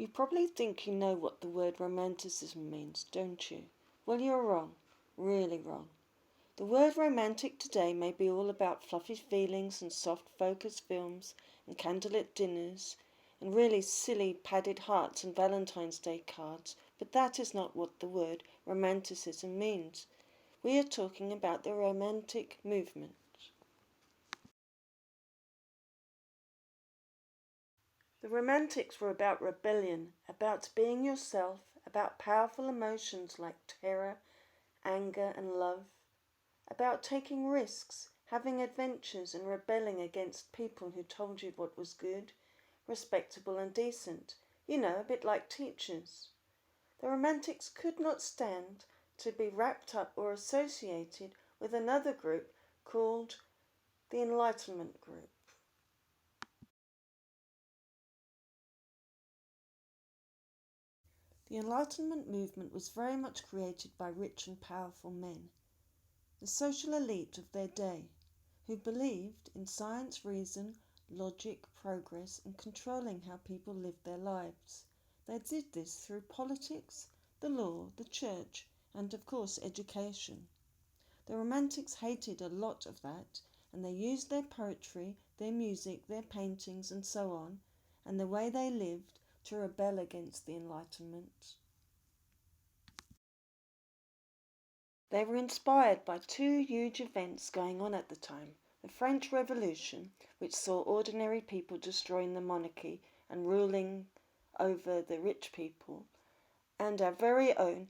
You probably think you know what the word romanticism means, don't you? Well, you're wrong. Really wrong. The word romantic today may be all about fluffy feelings and soft focus films and candlelit dinners and really silly padded hearts and Valentine's Day cards, but that is not what the word romanticism means. We are talking about the Romantic movement. The Romantics were about rebellion, about being yourself, about powerful emotions like terror, anger, and love, about taking risks, having adventures, and rebelling against people who told you what was good, respectable, and decent. You know, a bit like teachers. The Romantics could not stand to be wrapped up or associated with another group called the Enlightenment group. The Enlightenment movement was very much created by rich and powerful men, the social elite of their day, who believed in science, reason, logic, progress, and controlling how people lived their lives. They did this through politics, the law, the church, and of course education. The Romantics hated a lot of that, and they used their poetry, their music, their paintings, and so on, and the way they lived to rebel against the Enlightenment. They were inspired by two huge events going on at the time: the French Revolution, which saw ordinary people destroying the monarchy and ruling over the rich people, and our very own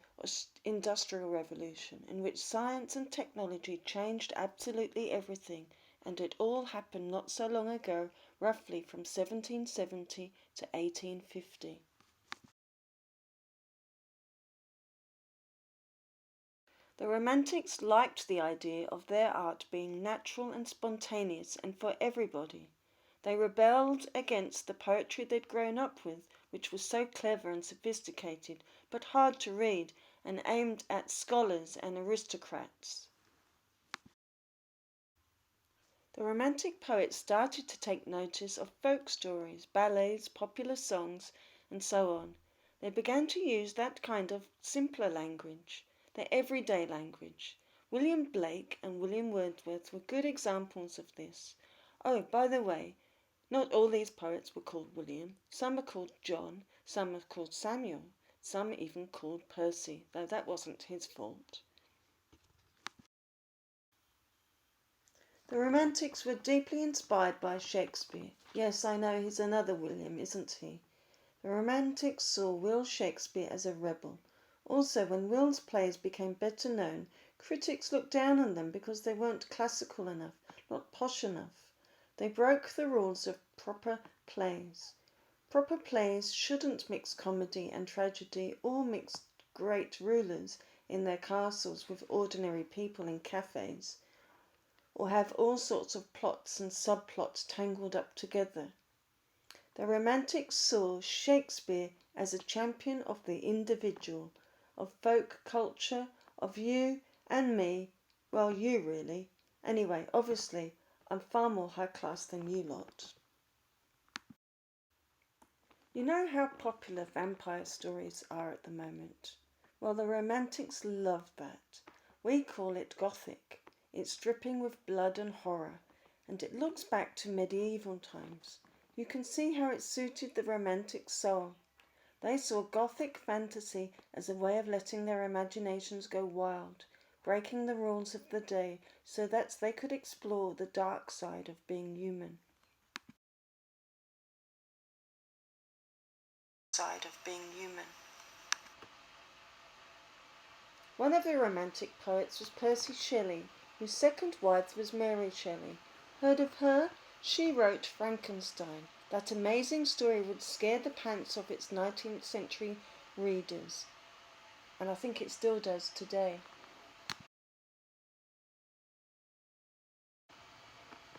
Industrial Revolution, in which science and technology changed absolutely everything, and it all happened not so long ago, roughly from 1770 to 1850. The Romantics liked the idea of their art being natural and spontaneous and for everybody. They rebelled against the poetry they'd grown up with, which was so clever and sophisticated, but hard to read, and aimed at scholars and aristocrats. The Romantic poets started to take notice of folk stories, ballets, popular songs, and so on. They began to use that kind of simpler language, their everyday language. William Blake and William Wordsworth were good examples of this. Oh, by the way, not all these poets were called William. Some are called John, some are called Samuel, some even called Percy, though that wasn't his fault. The Romantics were deeply inspired by Shakespeare. Yes, I know, he's another William, isn't he? The Romantics saw Will Shakespeare as a rebel. Also, when Will's plays became better known, critics looked down on them because they weren't classical enough, not posh enough. They broke the rules of proper plays. Proper plays shouldn't mix comedy and tragedy or mix great rulers in their castles with ordinary people in cafes, or have all sorts of plots and subplots tangled up together. The Romantics saw Shakespeare as a champion of the individual, of folk culture, of you and me. Well, you really. Anyway, obviously, I'm far more high class than you lot. You know how popular vampire stories are at the moment? Well, the Romantics love that. We call it Gothic. It's dripping with blood and horror, and it looks back to medieval times. You can see how it suited the Romantic soul. They saw Gothic fantasy as a way of letting their imaginations go wild, breaking the rules of the day so that they could explore the dark side of being human. One of the Romantic poets was Percy Shelley, whose second wife was Mary Shelley. Heard of her? She wrote Frankenstein. That amazing story would scare the pants off its 19th century readers, and I think it still does today.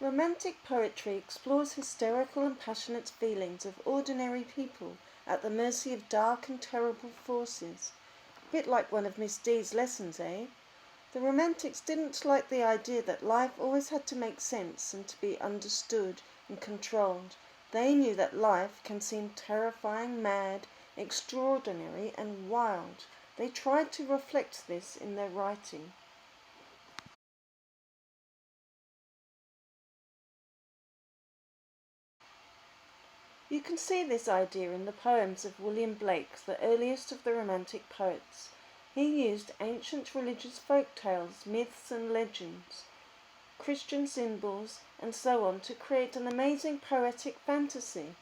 Romantic poetry explores hysterical and passionate feelings of ordinary people at the mercy of dark and terrible forces. A bit like one of Miss D's lessons, eh? The Romantics didn't like the idea that life always had to make sense and to be understood and controlled. They knew that life can seem terrifying, mad, extraordinary, and wild. They tried to reflect this in their writing. You can see this idea in the poems of William Blake, the earliest of the Romantic poets. He used ancient religious folk tales, myths and legends, Christian symbols, and so on to create an amazing poetic fantasy.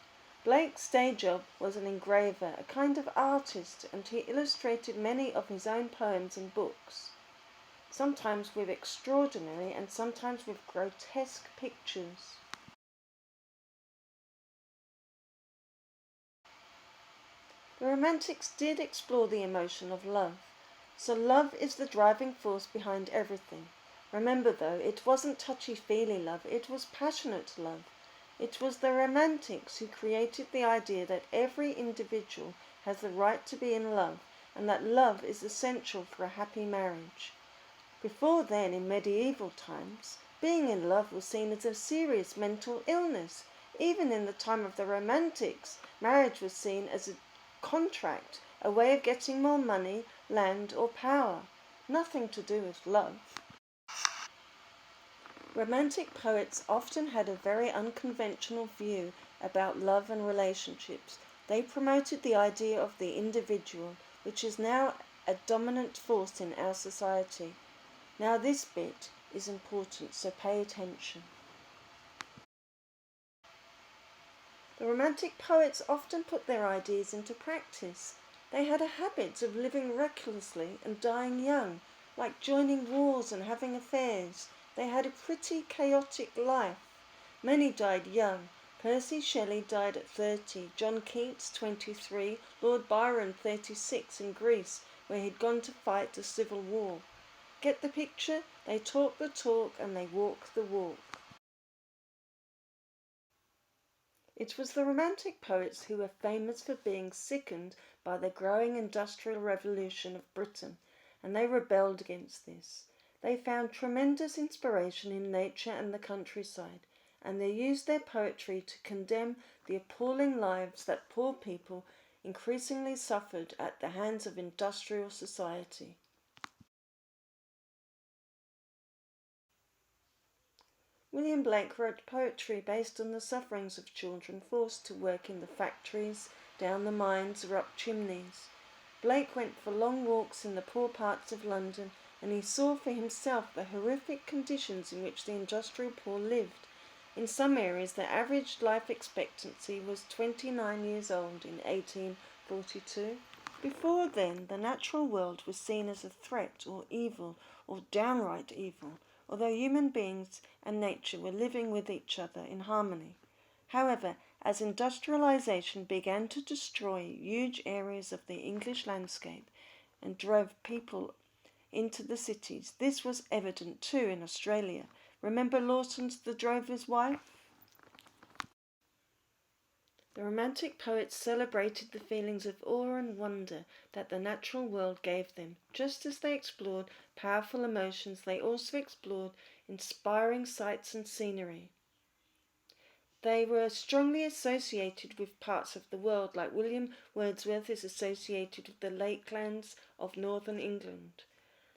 Blake's day job was an engraver, a kind of artist, and he illustrated many of his own poems and books, sometimes with extraordinary and sometimes with grotesque pictures. The Romantics did explore the emotion of love. So love is the driving force behind everything. Remember though, it wasn't touchy-feely love, it was passionate love. It was the Romantics who created the idea that every individual has the right to be in love and that love is essential for a happy marriage. Before then, in medieval times, being in love was seen as a serious mental illness. Even in the time of the Romantics, marriage was seen as a contract, a way of getting more money, land, or power. Nothing to do with love. Romantic poets often had a very unconventional view about love and relationships. They promoted the idea of the individual, which is now a dominant force in our society. Now this bit is important, so pay attention. The Romantic poets often put their ideas into practice. They had a habit of living recklessly and dying young, like joining wars and having affairs. They had a pretty chaotic life. Many died young. Percy Shelley died at 30, John Keats 23, Lord Byron 36 in Greece, where he'd gone to fight the Civil War. Get the picture? They talk the talk and they walk the walk. It was the Romantic poets who were famous for being sickened by the growing industrial revolution of Britain, and they rebelled against this. They found tremendous inspiration in nature and the countryside, and they used their poetry to condemn the appalling lives that poor people increasingly suffered at the hands of industrial society. William Blake wrote poetry based on the sufferings of children forced to work in the factories, down the mines, or up chimneys. Blake went for long walks in the poor parts of London, and he saw for himself the horrific conditions in which the industrial poor lived. In some areas, the average life expectancy was 29 years old in 1842. Before then, the natural world was seen as a threat or evil, or downright evil, although human beings and nature were living with each other in harmony. However, as industrialization began to destroy huge areas of the English landscape and drove people into the cities, this was evident too in Australia. Remember Lawson's The Drover's Wife? The Romantic poets celebrated the feelings of awe and wonder that the natural world gave them. Just as they explored powerful emotions, they also explored inspiring sights and scenery. They were strongly associated with parts of the world, like William Wordsworth is associated with the lakelands of northern England.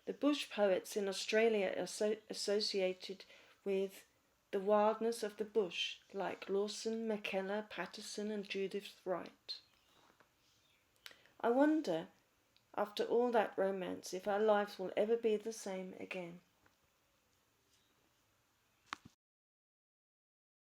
The bush poets in Australia are associated with the wildness of the bush, like Lawson, McKellar, Patterson and Judith Wright. I wonder, after all that romance, if our lives will ever be the same again.